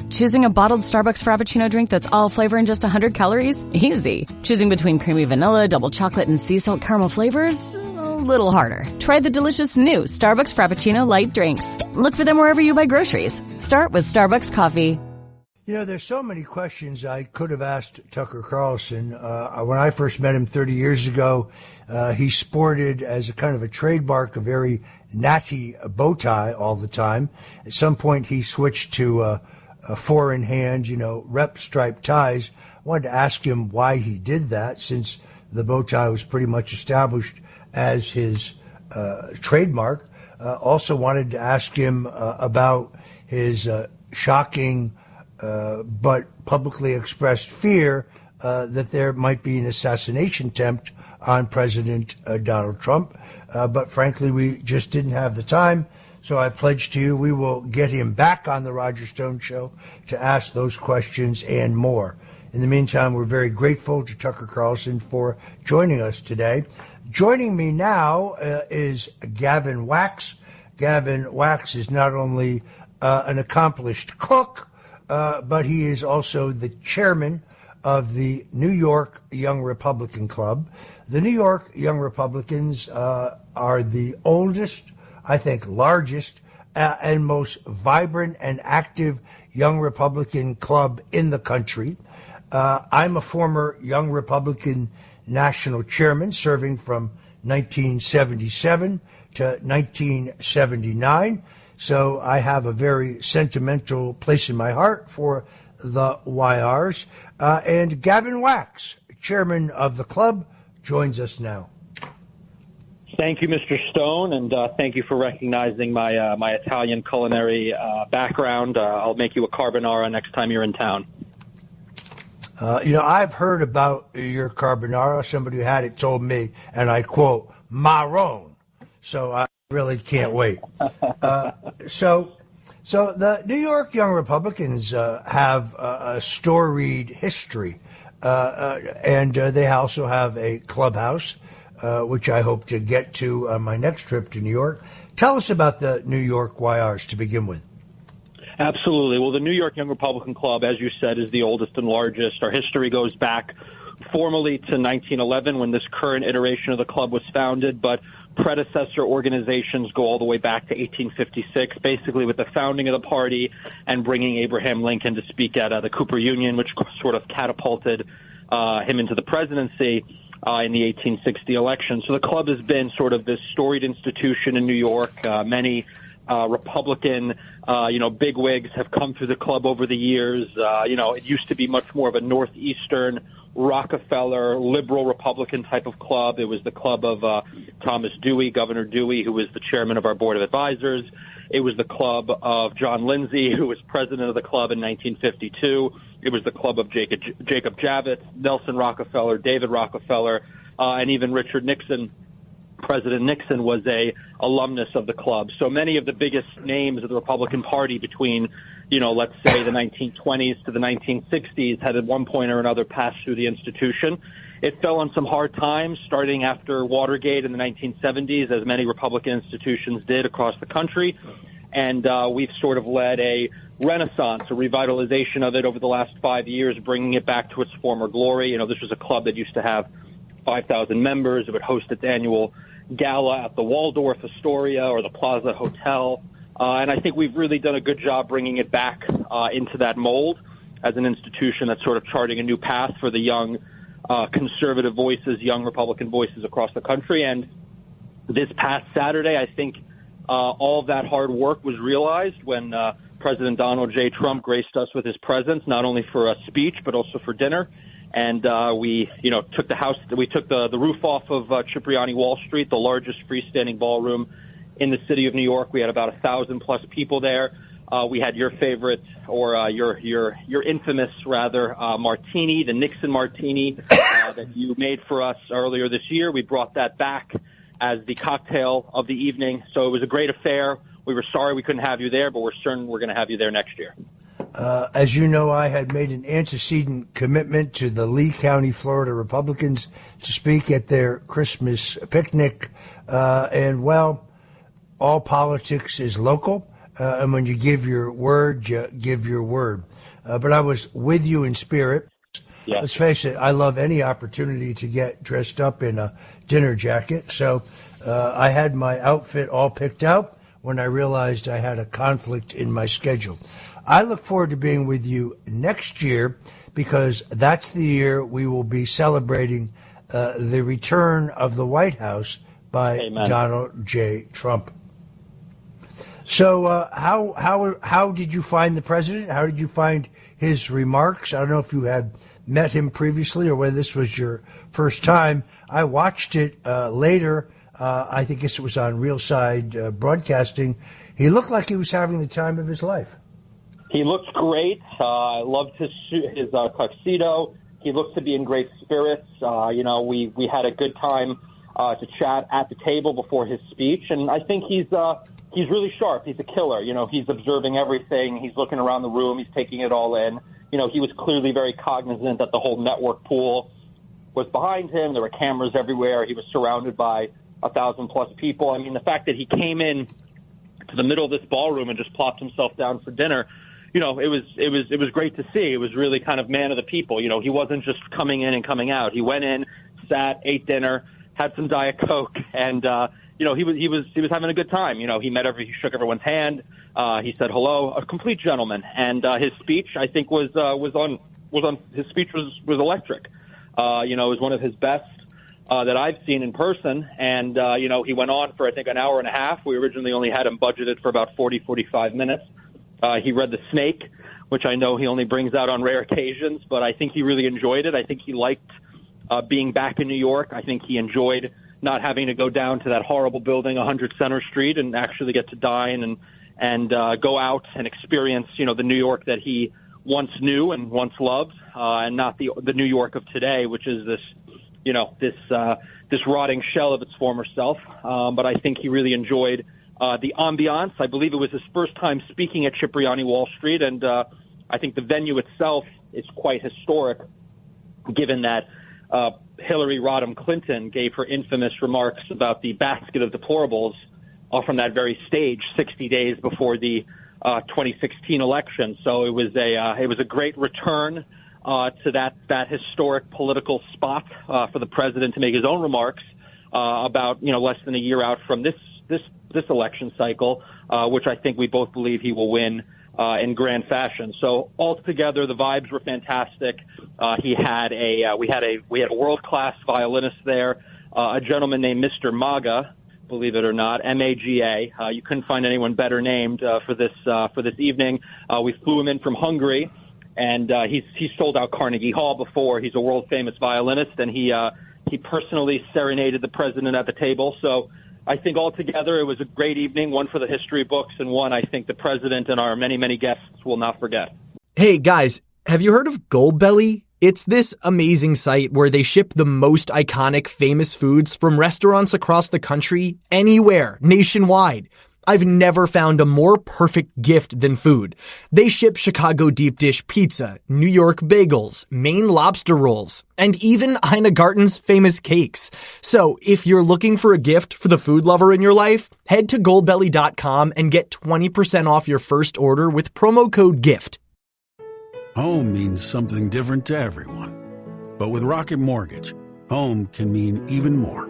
Choosing a bottled Starbucks Frappuccino drink that's all flavor and just 100 calories? Easy. Choosing between creamy vanilla, double chocolate, and sea salt caramel flavors? A little harder. Try the delicious new Starbucks Frappuccino light drinks. Look for them wherever you buy groceries. Start with Starbucks coffee. You know, there's so many questions I could have asked Tucker Carlson. When I first met him 30 years ago, he sported as a kind of a trademark a very natty bow tie all the time. At some point, he switched to a four-in-hand, rep striped ties. I wanted to ask him why he did that, since the bow tie was pretty much established as his trademark. Also wanted to ask him about his shocking but publicly expressed fear that there might be an assassination attempt on President Donald Trump. But frankly, we just didn't have the time. So I pledge to you we will get him back on the Roger Stone Show to ask those questions and more. In the meantime, we're very grateful to Tucker Carlson for joining us today. Joining me now is Gavin Wax. Gavin Wax is not only an accomplished cook, but he is also the chairman of the New York Young Republican Club. The New York Young Republicans are the oldest, I think largest, and most vibrant and active Young Republican club in the country. I'm a former Young Republican national chairman, serving from 1977 to 1979. So I have a very sentimental place in my heart for the YRs. And Gavin Wax, chairman of the club, joins us now. Thank you, Mr. Stone, and thank you for recognizing my Italian culinary background. I'll make you a carbonara next time you're in town. I've heard about your carbonara. Somebody who had it told me, and I quote, marron. So I really can't wait. So the New York Young Republicans have a storied history, and they also have a clubhouse, which I hope to get to on my next trip to New York. Tell us about the New York YRs to begin with. Absolutely. Well, the New York Young Republican Club, as you said, is the oldest and largest. Our history goes back formally to 1911 when this current iteration of the club was founded, but predecessor organizations go all the way back to 1856, basically with the founding of the party and bringing Abraham Lincoln to speak at the Cooper Union, which sort of catapulted him into the presidency in the 1860 election. So the club has been sort of this storied institution in New York. Many Republican, bigwigs have come through the club over the years. It used to be much more of a Northeastern Rockefeller liberal Republican type of club. It was the club of Thomas Dewey, Governor Dewey, who was the chairman of our board of advisors. It was the club of John Lindsay, who was president of the club in 1952. It was the club of Jacob Javits, Nelson Rockefeller, David Rockefeller, and even Richard Nixon. President Nixon was a alumnus of the club. So many of the biggest names of the Republican Party between, let's say the 1920s to the 1960s had at one point or another passed through the institution. It fell on some hard times starting after Watergate in the 1970s, as many Republican institutions did across the country. And we've sort of led a renaissance, a revitalization of it over the last 5 years, bringing it back to its former glory. This was a club that used to have 5,000 members. It would host its annual gala at the Waldorf Astoria or the Plaza Hotel. And I think we've really done a good job bringing it back into that mold as an institution that's sort of charting a new path for the young conservative voices, young Republican voices across the country. And this past Saturday, I think all of that hard work was realized when President Donald J. Trump graced us with his presence, not only for a speech, but also for dinner. And we took the roof off of Cipriani Wall Street, the largest freestanding ballroom in the city of New York. We had about 1,000+ people there. We had your favorite, or your infamous rather, martini, the Nixon martini that you made for us earlier this year. We brought that back as the cocktail of the evening. So it was a great affair. We were sorry we couldn't have you there, but we're certain we're going to have you there next year. As you know, I had made an antecedent commitment to the Lee County, Florida Republicans to speak at their Christmas picnic. And all politics is local. And when you give your word, you give your word. But I was with you in spirit. Yeah. Let's face it, I love any opportunity to get dressed up in a dinner jacket. So I had my outfit all picked out when I realized I had a conflict in my schedule. I look forward to being with you next year because that's the year we will be celebrating the return of the White House by Amen. Donald J. Trump. So how did you find the president? How did you find his remarks? I don't know if you had met him previously or whether this was your first time. I watched it later. I think it was on Real Side Broadcasting. He looked like he was having the time of his life. He looked great. I loved his tuxedo. He looked to be in great spirits. We had a good time to chat at the table before his speech, and I think he's really sharp. He's a killer. He's observing everything. He's looking around the room. He's taking it all in. He was clearly very cognizant that the whole network pool was behind him. There were cameras everywhere. He was surrounded by 1,000+ people. I mean, the fact that he came in to the middle of this ballroom and just plopped himself down for dinner, it was great to see. It was really kind of man of the people. He wasn't just coming in and coming out. He went in, sat, ate dinner, had some Diet Coke, and he was having a good time. He shook everyone's hand. He said hello, a complete gentleman. And his speech, I think, his speech was electric. It was one of his best that I've seen in person. And he went on for I think an hour and a half. We originally only had him budgeted for about 45 minutes. He read The Snake, which I know he only brings out on rare occasions, but I think he really enjoyed it. I think he liked being back in New York. I think he enjoyed not having to go down to that horrible building, 100 Center Street, and actually get to dine and go out and experience, the New York that he once knew and once loved, and not the New York of today, which is this rotting shell of its former self. But I think he really enjoyed the ambiance. I believe it was his first time speaking at Cipriani Wall Street, and I think the venue itself is quite historic, given that Hillary Rodham Clinton gave her infamous remarks about the basket of deplorables from that very stage 60 days before the 2016 election. So it was a great return to that historic political spot for the president to make his own remarks about less than a year out from this election cycle, which I think we both believe he will win in grand fashion. So altogether, the vibes were fantastic. We had a world-class violinist there, a gentleman named Mr. Maga, believe it or not, M-A-G-A. You couldn't find anyone better named for this evening. We flew him in from Hungary, and he's sold out Carnegie Hall before. He's a world-famous violinist, and he personally serenaded the president at the table. So I think altogether it was a great evening, one for the history books, and one I think the president and our many, many guests will not forget. Hey, guys, have you heard of Goldbelly? It's this amazing site where they ship the most iconic, famous foods from restaurants across the country, anywhere, nationwide. I've never found a more perfect gift than food. They ship Chicago deep dish pizza, New York bagels, Maine lobster rolls, and even Ina Garten's famous cakes. So if you're looking for a gift for the food lover in your life, head to goldbelly.com and get 20% off your first order with promo code GIFT. Home means something different to everyone. But with Rocket Mortgage, home can mean even more.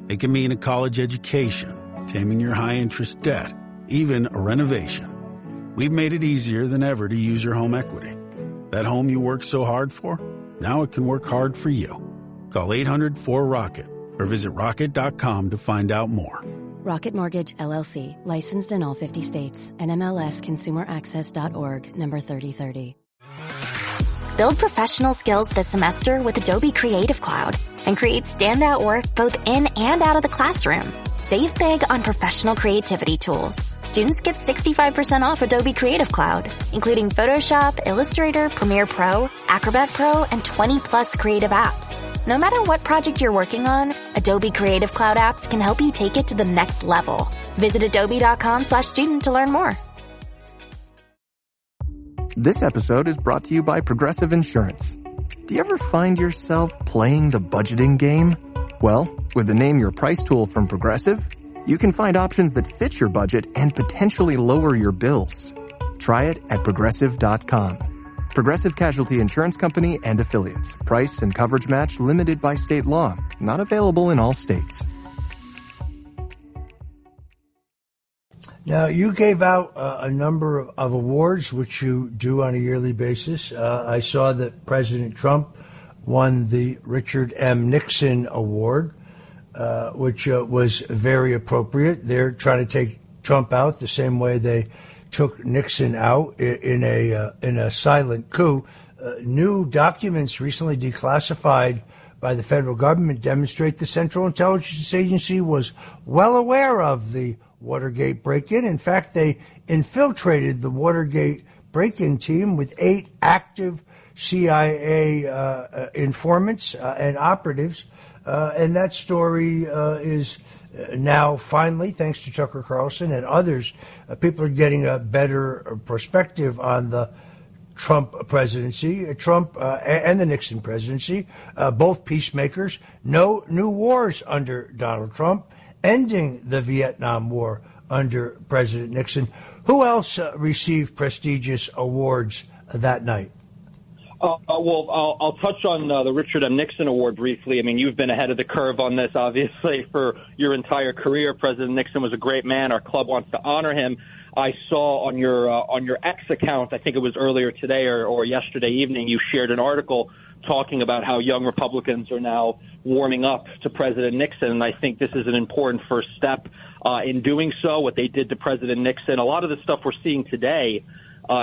It can mean a college education, taming your high-interest debt, even a renovation. We've made it easier than ever to use your home equity. That home you worked so hard for, now it can work hard for you. Call 800-4ROCKET or visit rocket.com to find out more. Rocket Mortgage, LLC, licensed in all 50 states. NMLSConsumerAccess.org, number 3030. Build professional skills this semester with Adobe Creative Cloud and create standout work both in and out of the classroom. Save big on professional creativity tools. Students get 65% off Adobe Creative Cloud, including Photoshop, Illustrator, Premiere Pro, Acrobat Pro, and 20+ creative apps. No matter what project you're working on, Adobe Creative Cloud apps can help you take it to the next level. Visit adobe.com/student to learn more. This episode is brought to you by Progressive Insurance. Do you ever find yourself playing the budgeting game? Well, with the Name Your Price tool from Progressive, You can find options that fit your budget and potentially lower your bills. Try it at Progressive.com. Progressive Casualty Insurance Company and Affiliates. Price and coverage match limited by state law. Not available in all states. Now, you gave out a number of awards, which you do on a yearly basis. I saw that President Trump won the Richard M. Nixon Award, which was very appropriate. They're trying to take Trump out the same way they took Nixon out in a silent coup. New documents recently declassified by the federal government demonstrate the Central Intelligence Agency was well aware of the Watergate break-in. In fact, they infiltrated the Watergate break-in team with 8 active CIA informants and operatives. And that story is now finally, thanks to Tucker Carlson and others, people are getting a better perspective on the Trump presidency, Trump and the Nixon presidency, both peacemakers, no new wars under Donald Trump, ending the Vietnam War under President Nixon. Who else received prestigious awards that night? Well, I'll touch on the Richard M. Nixon Award briefly. I mean, you've been ahead of the curve on this, obviously, for your entire career. President Nixon was a great man. Our club wants to honor him. I saw on your X account, I think it was earlier today or yesterday evening, you shared an article talking about how young Republicans are now warming up to President Nixon. And I think this is an important first step in doing so, what they did to President Nixon. A lot of the stuff we're seeing today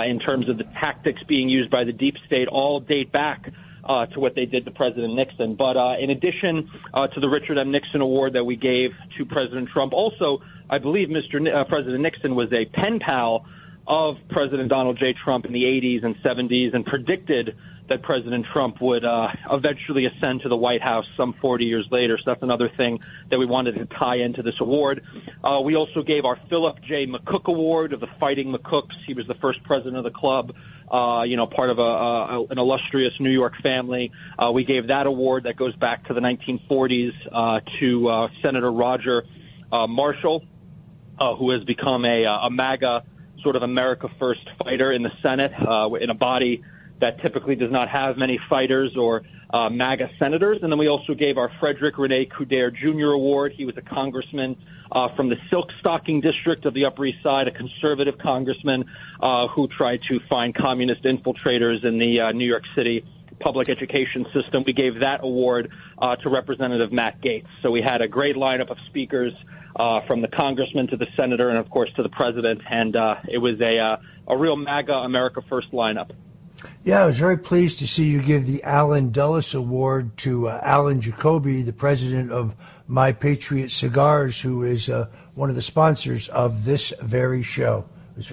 in terms of the tactics being used by the deep state all date back to what they did to President Nixon. But in addition to the Richard M. Nixon Award that we gave to President Trump, also, I believe President Nixon was a pen pal of President Donald J. Trump in the 80s and 70s and predicted that President Trump would eventually ascend to the White House some 40 years later. So that's another thing that we wanted to tie into this award. We also gave our Philip J. McCook Award of the Fighting McCooks. He was the first president of the club, part of an illustrious New York family. We gave that award that goes back to the 1940s to Senator Roger Marshall, who has become a MAGA sort of America First fighter in the Senate in a body that typically does not have many fighters or MAGA senators. And then we also gave our Frederick Rene Coudert Jr. Award. He was a congressman from the Silk Stocking District of the Upper East Side, a conservative congressman who tried to find communist infiltrators in the New York City public education system. We gave that award to Representative Matt Gaetz. So we had a great lineup of speakers from the congressman to the senator and, of course, to the president. And it was a real MAGA America First lineup. Yeah, I was very pleased to see you give the Alan Dulles Award to Alan Jacoby, the president of My Patriot Cigars, who is one of the sponsors of this very show.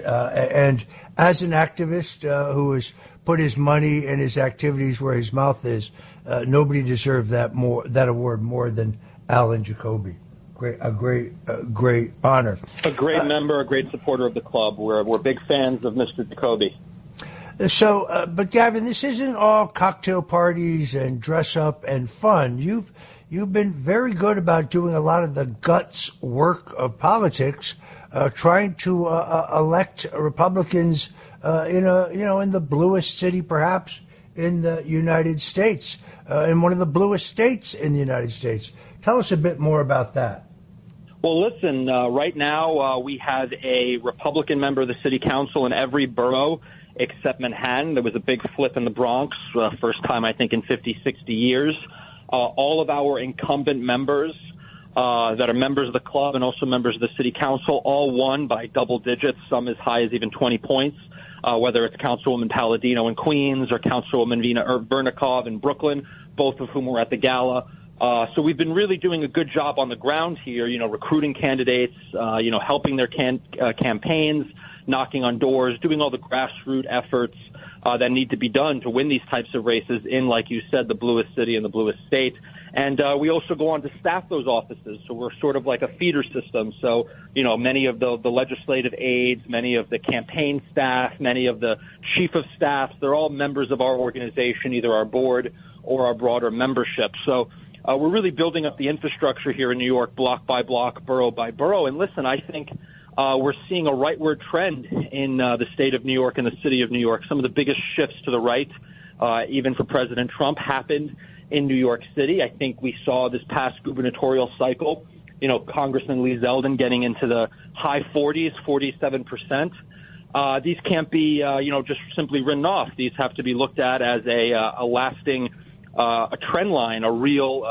And as an activist who has put his money and his activities where his mouth is, nobody deserved that award more than Alan Jacoby. A great honor. A great member, a great supporter of the club. We're big fans of Mr. Jacoby. So, but Gavin, this isn't all cocktail parties and dress up and fun. You've been very good about doing a lot of the guts work of politics, trying to elect Republicans in the bluest city, perhaps in the United States, in one of the bluest states in the United States. Tell us a bit more about that. Well, listen, right now we have a Republican member of the city council in every borough except Manhattan. There was a big flip in the Bronx, first time, I think, in 50, 60 years. All of our incumbent members that are members of the club and also members of the city council all won by double digits, some as high as even 20 points, whether it's Councilwoman Palladino in Queens or Councilwoman Vina Vernikov in Brooklyn, both of whom were at the gala. So we've been really doing a good job on the ground here, recruiting candidates, helping their campaigns, knocking on doors, doing all the grassroots efforts that need to be done to win these types of races in, like you said, the bluest city and the bluest state. And we also go on to staff those offices. So we're sort of like a feeder system. So, many of the legislative aides, many of the campaign staff, many of the chief of staff, they're all members of our organization, either our board or our broader membership. So we're really building up the infrastructure here in New York, block by block, borough by borough. And listen, I think we're seeing a rightward trend in the state of New York and the city of New York. Some of the biggest shifts to the right, even for President Trump, happened in New York City. I think we saw this past gubernatorial cycle, Congressman Lee Zeldin getting into the high 40s, 47%. These can't be, just simply written off. These have to be looked at as a lasting a trend line, a real,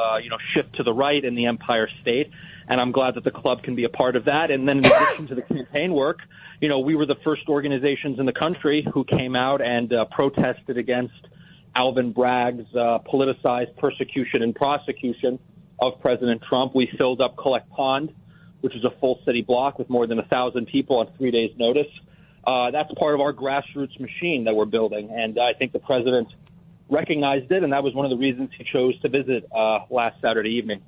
shift to the right in the Empire State. And I'm glad that the club can be a part of that. And then in addition to the campaign work, we were the first organizations in the country who came out and protested against Alvin Bragg's politicized persecution and prosecution of President Trump. We filled up Collect Pond, which is a full city block with more than 1,000 people on 3 days' notice. That's part of our grassroots machine that we're building. And I think the president recognized it, and that was one of the reasons he chose to visit last Saturday evening.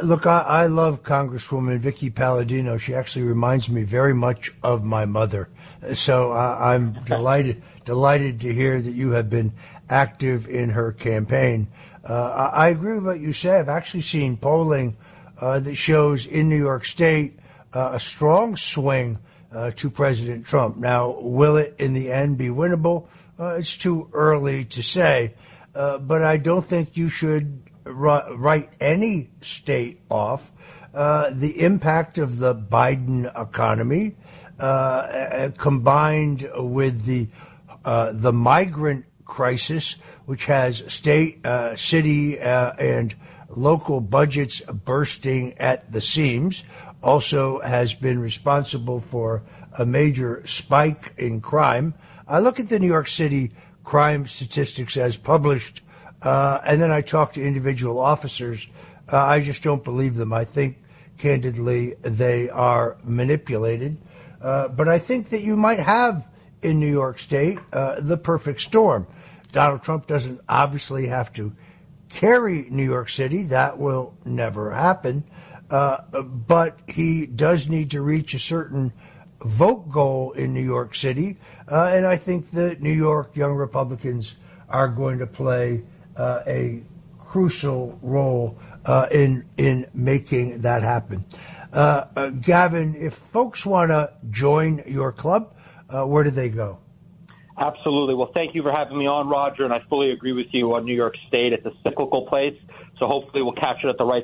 Look, I love Congresswoman Vicky Palladino. She actually reminds me very much of my mother. So I'm delighted to hear that you have been active in her campaign. I agree with what you say. I've actually seen polling that shows in New York State a strong swing to President Trump. Now, will it in the end be winnable? It's too early to say. But I don't think you should write any state off. The impact of the Biden economy, combined with the migrant crisis, which has state, city, and local budgets bursting at the seams, also has been responsible for a major spike in crime. I look at the New York City crime statistics as published, and then I talk to individual officers. I just don't believe them. I think, candidly, they are manipulated. But I think that you might have in New York State the perfect storm. Donald Trump doesn't obviously have to carry New York City. That will never happen. But he does need to reach a certain vote goal in New York City. And I think the New York Young Republicans are going to play a crucial role in making that happen. Gavin, if folks want to join your club, where do they go? Absolutely. Well, thank you for having me on, Roger, and I fully agree with you on New York State. It's a cyclical place, so hopefully we'll catch it at the right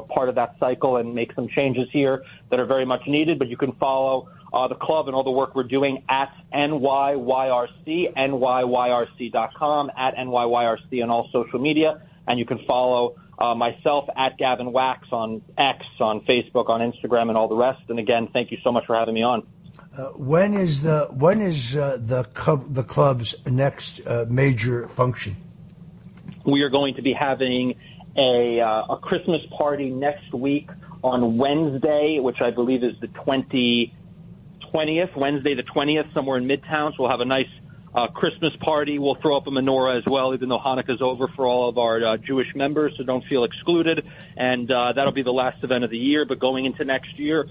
part of that cycle and make some changes here that are very much needed. But you can follow the club and all the work we're doing at NYYRC, NYYRC.com, at NYYRC on all social media. And you can follow myself at Gavin Wax on X, on Facebook, on Instagram, and all the rest. And again, thank you so much for having me on. When is the club's next major function? We are going to be having a Christmas party next week on Wednesday, which I believe is the 20th, Wednesday the 20th, somewhere in Midtown. So we'll have a nice Christmas party. We'll throw up a menorah as well, even though Hanukkah's over for all of our Jewish members, so don't feel excluded. And that'll be the last event of the year. But going into next year,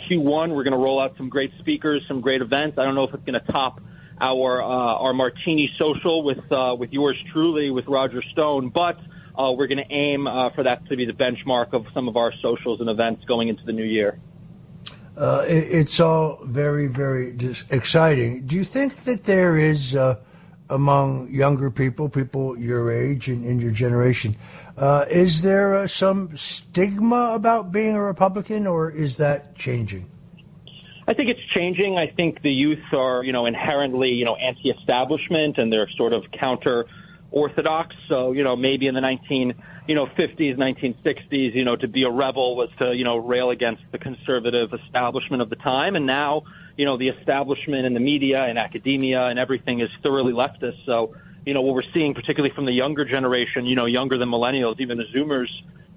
Q1, we're going to roll out some great speakers, some great events. I don't know if it's going to top our Martini Social with yours truly, with Roger Stone, but we're going to aim for that to be the benchmark of some of our socials and events going into the new year. It's all very, very exciting. Do you think that there is, among younger people your age and in your generation, is there some stigma about being a Republican, or is that changing? I think it's changing. I think the youth are, inherently, anti-establishment, and they're sort of counter-orthodox. So, maybe in the 1950s, 1960s, to be a rebel was to, rail against the conservative establishment of the time. And now, the establishment and the media and academia and everything is thoroughly leftist. So, what we're seeing, particularly from the younger generation, younger than millennials, even the Zoomers,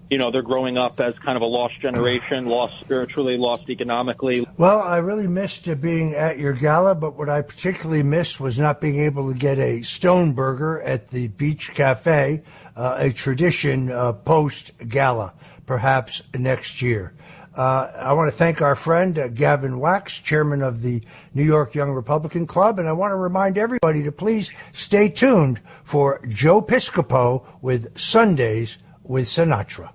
they're growing up as kind of a lost generation, lost spiritually, lost economically. Well, I really missed being at your gala, but what I particularly missed was not being able to get a Stone Burger at the Beach Cafe, a tradition post-gala, perhaps next year. I want to thank our friend Gavin Wax, chairman of the New York Young Republican Club, and I want to remind everybody to please stay tuned for Joe Piscopo with Sundays with Sinatra.